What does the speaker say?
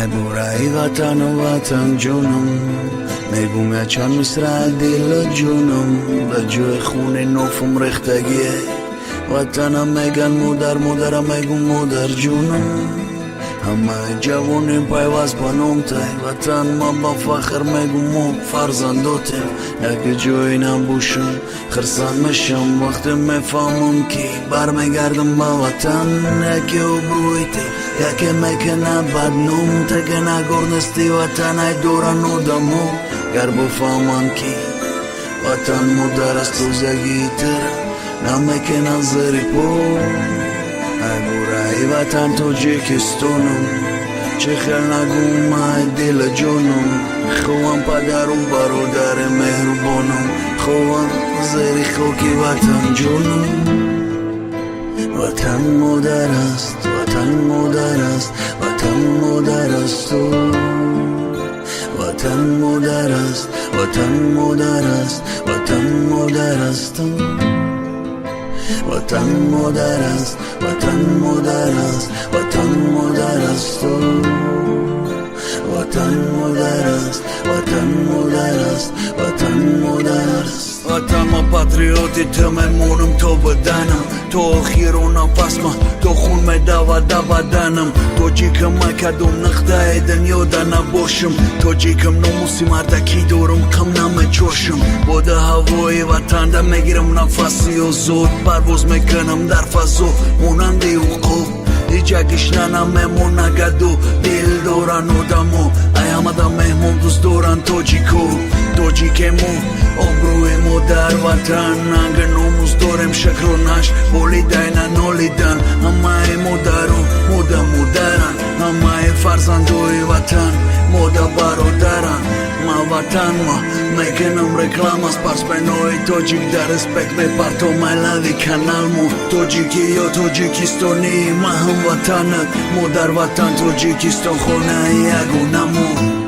ای برای وطن و وطن جونم میگم چند مصرع دل جونم به جای خون نوفم ریختگیه وطنم میگن مادر مادرم میگم مادر جونم همه جوانیم پیوست بانم تای وطن ما با فخر میگم ما فرزنداتیم یک جایی نباشم خرسان میشم وقتی میفهمم که برمیگردم با وطن یکی ابرویتی یکی میکنه بدنام تگه نگرنستی وطن ای دوران آدمو گر بفهمن که وطن مادر است روزگی تر نمیکنن زری پو ای برای وطن تاجیکستانم چه خیل نگوم ای دل جانم خوام پدرم برادر مهربانم خوام زیر خاکی وطن جانم وطن مادر است وطن مادر است وطن مادر است وطن مادر است وطن مادر است وطن مادر است وطن مادر است وطن مادر است وطن مادر است وطن مادر است وطن مادر است وطن مادر است وطن ما پاتریوتی تممونم تو بدنم تو آخیر و نفس ما تو خون می دود بدنم تو جیکم کدوم نقطه دنیا ده نباشم تو جیکم نموسی مردکی دورم کم نمیچوشم بوده هوای وطن ده میگیرم نفسی و زود پرواز میکنم در فضا مونندی وقوف ایجاگیش نمیمون نگدو دل دورن آدمو ای همه ده مهمون دوست دورن توجیکمو آبروی مو در وطن ننگ ناموز دارم شکر و نش بولیدن نالیدن همه مادرن همه فرزندوی وطن مادر برادرن ما وطن ما میکنم رکلام از پرس بینوی توجیک در اسپکت به پرتو ملوی کنال مو توجیکی یا توجیکستانی ما هم وطنت مادر وطن توجیکستان خونه یگو نمو